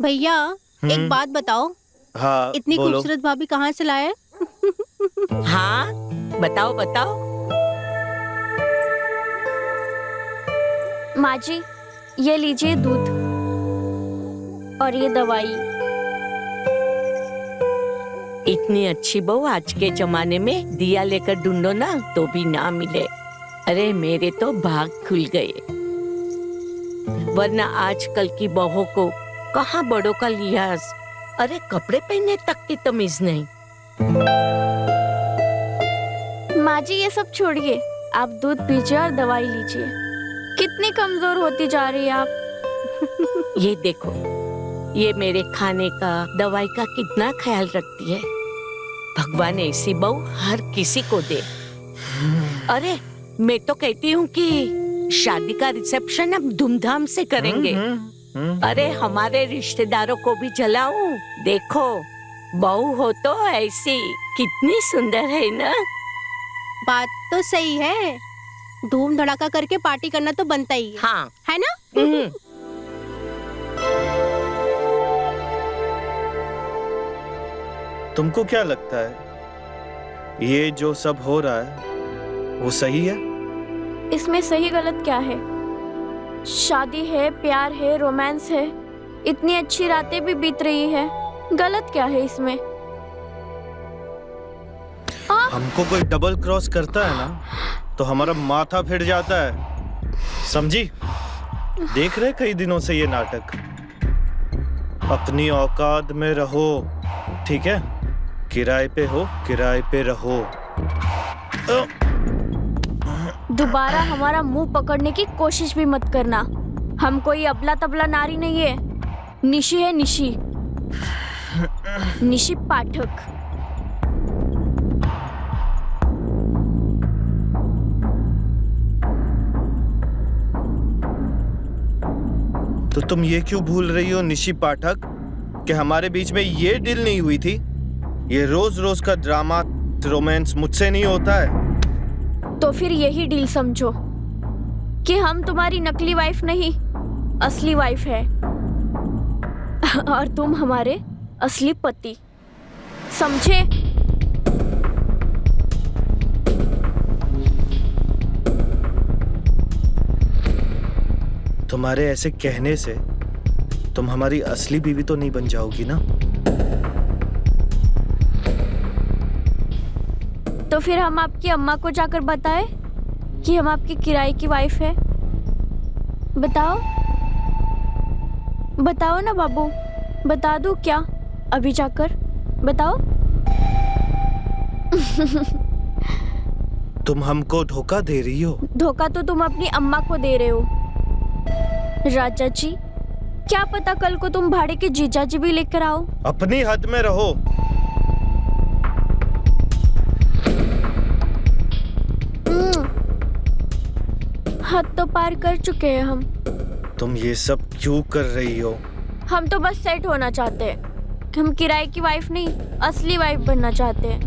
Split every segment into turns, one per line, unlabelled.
भैया एक बात बताओ।
हाँ
इतनी
बोलो।
खूबसूरत भाभी कहाँ से लाए?
हाँ बताओ बताओ।
माँ जी, ये लीजिए दूध और ये दवाई।
इतनी अच्छी बहू आज के जमाने में दिया लेकर ढूंढो ना तो भी ना मिले। अरे मेरे तो भाग खुल गए, वरना आजकल की बहू को कहाँ बड़ों का लिहाज, अरे कपड़े पहनने तक की तमीज नहीं।
माँ जी ये सब छोड़िए, आप दूध पीजिए और दवाई लीजिए। कितनी कमजोर होती जा रही है आप।
ये देखो, ये मेरे खाने का दवाई का कितना ख्याल रखती है। भगवान ऐसी बहू हर किसी को दे। अरे मैं तो कहती हूँ कि शादी का रिसेप्शन हम धूमधाम से करेंगे। अरे हमारे रिश्तेदारों को भी जलाऊं। देखो बहू हो तो ऐसी कितनी सुंदर है ना।
बात तो सही है, धूम धड़ाका करके पार्टी करना तो बनता ही
हाँ
है ना?
तुमको क्या लगता है ये जो सब हो रहा है वो सही है?
इसमें सही गलत क्या है? शादी है, प्यार है, रोमांस है, इतनी अच्छी रातें भी बीत रही है, गलत क्या है इसमें?
हमको कोई डबल क्रॉस करता है ना तो हमारा माथा फिर जाता है, समझी? देख रहे कई दिनों से ये नाटक। अपनी औकात में रहो, ठीक है? किराए पे हो, किराए पे रहो।
दोबारा हमारा मुंह पकड़ने की कोशिश भी मत करना। हम कोई अबला तबला नारी नहीं है। निशी है, निशी, निशी पाठक।
तो तुम ये क्यों भूल रही हो निशी पाठक कि हमारे बीच में ये डील नहीं हुई थी? ये रोज रोज का ड्रामा रोमांस मुझसे नहीं होता है।
तो फिर यही डील समझो कि हम तुम्हारी नकली वाइफ नहीं, असली वाइफ है और तुम हमारे असली पति, समझे?
तुम्हारे ऐसे कहने से तुम हमारी असली बीवी तो नहीं बन जाओगी ना?
तो फिर हम आपकी अम्मा को जाकर बताएं कि हम आपकी किराए की वाइफ है? बताओ, बताओ ना बाबू, बता दूं क्या अभी जाकर? बताओ।
तुम हमको धोखा दे रही हो।
धोखा तो तुम अपनी अम्मा को दे रहे हो राजा जी। क्या पता कल को तुम भाड़े के जीजा जी भी लेकर आओ।
अपनी हद में रहो।
हद तो पार कर चुके हैं हम।
तुम ये सब क्यों कर रही हो?
हम तो बस सेट होना चाहते हैं। हम किराए की वाइफ नहीं, असली वाइफ बनना चाहते हैं।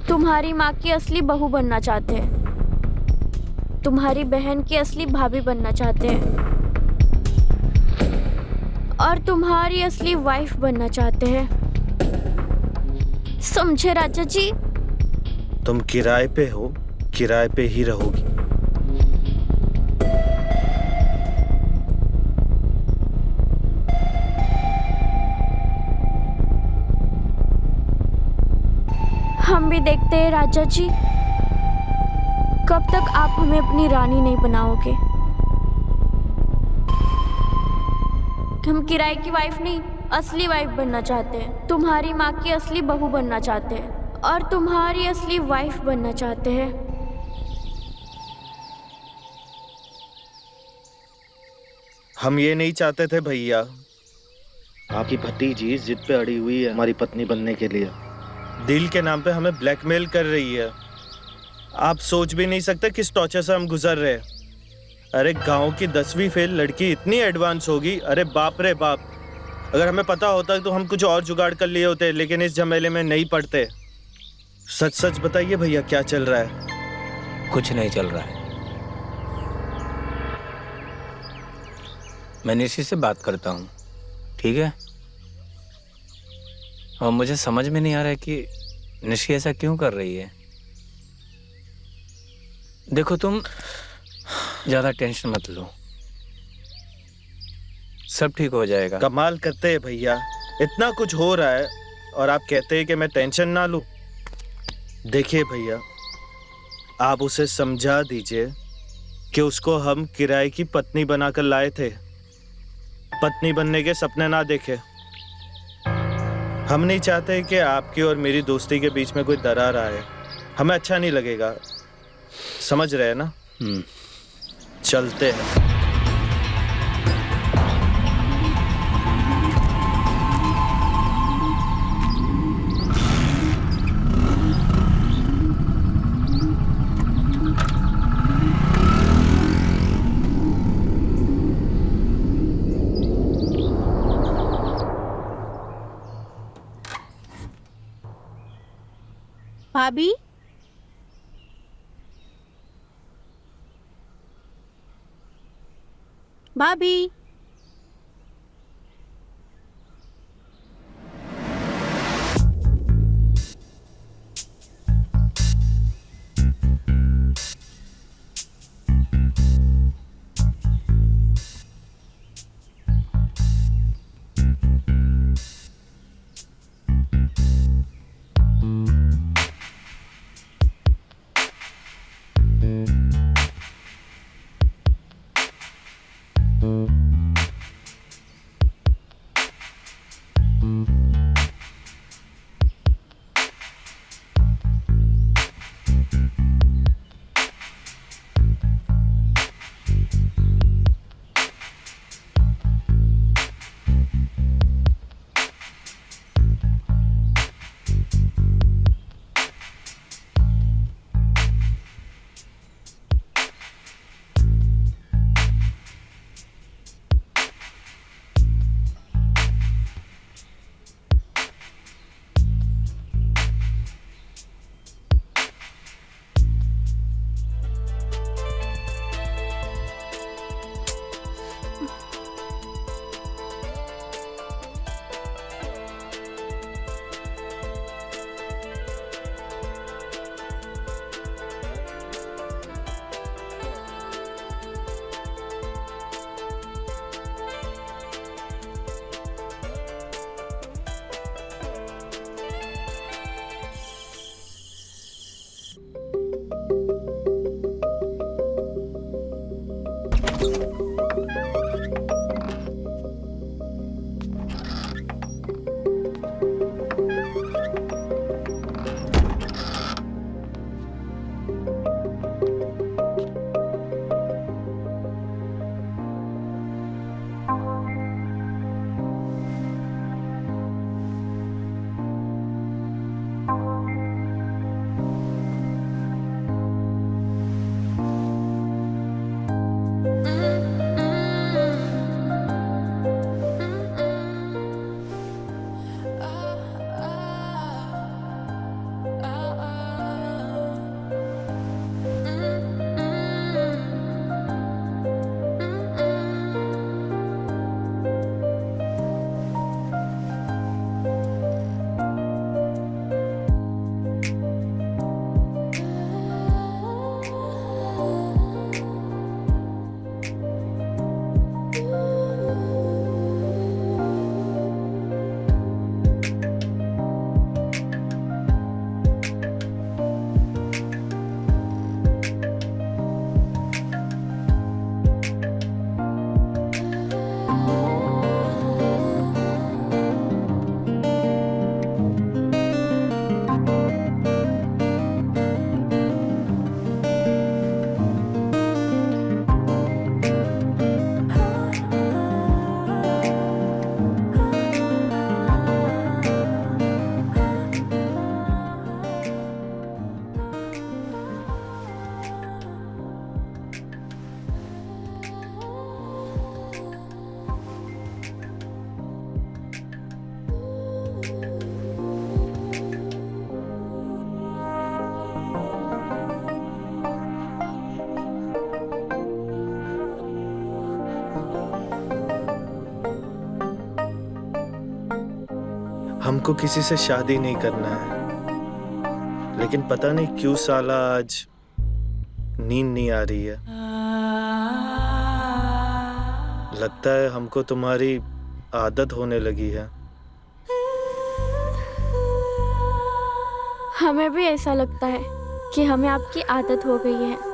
तुम्हारी माँ की असली बहू बनना चाहते हैं। तुम्हारी बहन की असली भाभी बनना चाहते हैं और तुम्हारी असली वाइफ बनना चाहते हैं, समझे राजा जी?
तुम किराए पे हो, किराए पे ही रहोगी।
हम भी देखते हैं राजा जी, कब तक आप हमें अपनी रानी नहीं बनाओगे। हम किराए की वाइफ नहीं, असली वाइफ बनना चाहते हैं। तुम्हारी माँ की असली बहू बनना चाहते हैं और तुम्हारी असली वाइफ बनना चाहते हैं।
हम ये नहीं चाहते थे भैया।
आपकी भतीजी जिद पे अड़ी हुई है हमारी पत्नी बनने के लिए।
दिल के नाम पे हमें ब्लैकमेल कर रही है। आप सोच भी नहीं सकते किस टॉर्चर से हम गुजर रहे हैं। अरे गांव की 10वीं फेल लड़की इतनी एडवांस होगी, अरे बाप रे बाप। अगर हमें पता होता तो हम कुछ और जुगाड़ कर लिए होते, लेकिन इस झमेले में नहीं पड़ते। सच सच बताइए भैया, क्या चल रहा है?
कुछ नहीं चल रहा है। मैं निशी से बात करता हूँ, ठीक है? और मुझे समझ में नहीं आ रहा है कि निशी ऐसा क्यों कर रही है। देखो तुम ज्यादा टेंशन मत लो, सब ठीक हो जाएगा।
कमाल करते हैं भैया, इतना कुछ हो रहा है और आप कहते हैं कि मैं टेंशन ना लूं। देखिए भैया, आप उसे समझा दीजिए कि उसको हम किराए की पत्नी बनाकर लाए थे, पत्नी बनने के सपने ना देखे। हम नहीं चाहते कि आपकी और मेरी दोस्ती के बीच में कोई दरार आए, हमें अच्छा नहीं लगेगा, समझ रहे हैं ना? चलते हैं।
भाभी, भाभी,
हमको किसी से शादी नहीं करना है, लेकिन पता नहीं क्यों साला आज नींद नहीं आ रही है। लगता है हमको तुम्हारी आदत होने लगी है।
हमें भी ऐसा लगता है कि हमें आपकी आदत हो गई है।